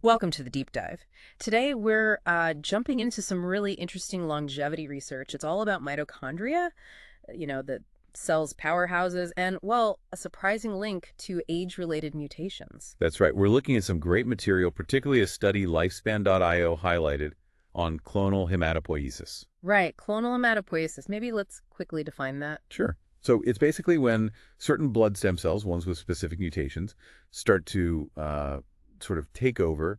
Welcome to the deep dive. Today we're jumping into some really interesting longevity research. It's all about mitochondria, the cell's powerhouses, and, well, a surprising link to age-related mutations. That's right. We're looking at some great material, particularly a study lifespan.io highlighted on clonal haematopoiesis. Right, clonal haematopoiesis. Maybe let's quickly define that. Sure. So it's basically when certain blood stem cells, ones with specific mutations, start to sort of take over,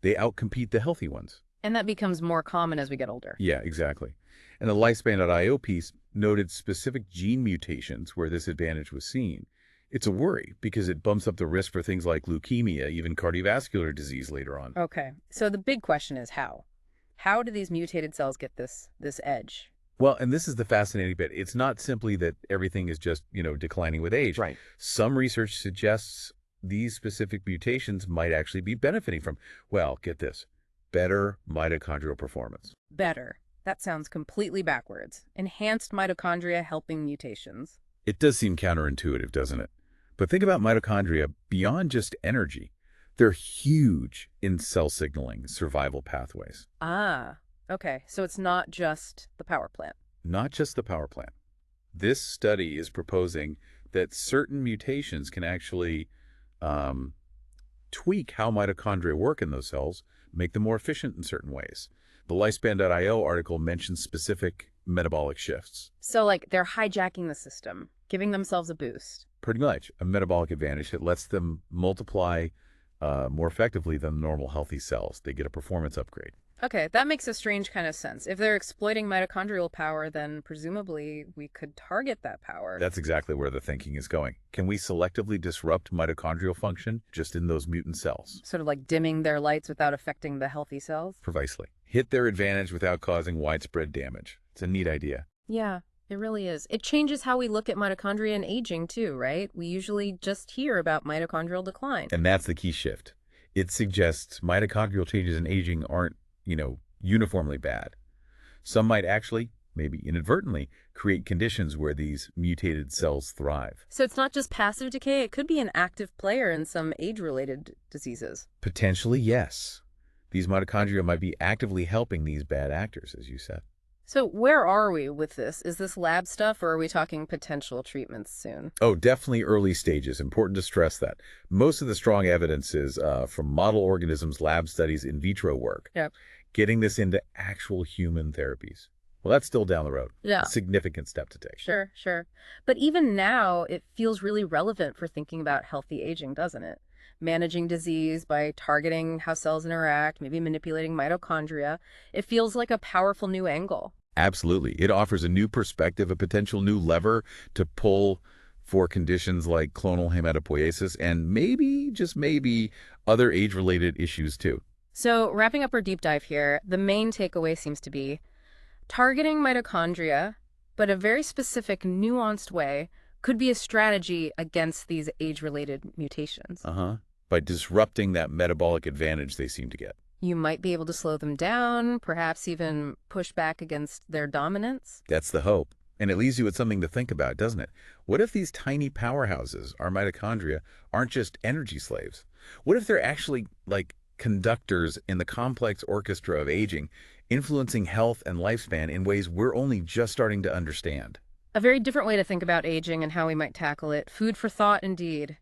they outcompete the healthy ones. And that becomes more common as we get older. Yeah, exactly. And the lifespan.io piece noted specific gene mutations where this advantage was seen. It's a worry because it bumps up the risk for things like leukemia, even cardiovascular disease later on. Okay, so the big question is how? How do these mutated cells get this edge? Well, and this is the fascinating bit. It's not simply that everything is just, declining with age. Right. Some research suggests these specific mutations might actually be benefiting from, well, get this, better mitochondrial performance. Better. That sounds completely backwards. Enhanced mitochondria helping mutations. It does seem counterintuitive, doesn't it? But think about mitochondria beyond just energy. They're huge in cell signaling survival pathways. Ah, okay. So it's not just the power plant. Not just the power plant. This study is proposing that certain mutations can actually tweak how mitochondria work in those cells, make them more efficient in certain ways. The lifespan.io article mentions specific metabolic shifts. So, like, they're hijacking the system, giving themselves a boost. Pretty much a metabolic advantage that lets them multiply more effectively than normal healthy cells. They get a performance upgrade. Okay, that makes a strange kind of sense. If they're exploiting mitochondrial power, then presumably we could target that power. That's exactly where the thinking is going. Can we selectively disrupt mitochondrial function just in those mutant cells? Sort of like dimming their lights without affecting the healthy cells? Precisely. Hit their advantage without causing widespread damage. It's a neat idea. Yeah, it really is. It changes how we look at mitochondria and aging too, right? We usually just hear about mitochondrial decline. And that's the key shift. It suggests mitochondrial changes in aging aren't uniformly bad. Some might actually, maybe inadvertently, create conditions where these mutated cells thrive. So it's not just passive decay, it could be an active player in some age-related diseases. Potentially, yes. These mitochondria might be actively helping these bad actors, as you said. So where are we with this? Is this lab stuff, or are we talking potential treatments soon? Oh, definitely early stages. Important to stress that. Most of the strong evidence is from model organisms, lab studies, in vitro work. Yep. Getting this into actual human therapies. Well, that's still down the road. Yeah. A significant step to take. Sure. But even now, it feels really relevant for thinking about healthy aging, doesn't it? Managing disease by targeting how cells interact, maybe manipulating mitochondria. It feels like a powerful new angle. Absolutely. It offers a new perspective, a potential new lever to pull for conditions like clonal haematopoiesis and maybe, just maybe, other age-related issues too. So wrapping up our deep dive here, the main takeaway seems to be targeting mitochondria, but a very specific, nuanced way, could be a strategy against these age-related mutations. By disrupting that metabolic advantage they seem to get. You might be able to slow them down, perhaps even push back against their dominance. That's the hope. And it leaves you with something to think about, doesn't it? What if these tiny powerhouses, our mitochondria, aren't just energy slaves? What if they're actually like conductors in the complex orchestra of aging, influencing health and lifespan in ways we're only just starting to understand? A very different way to think about aging and how we might tackle it. Food for thought, indeed.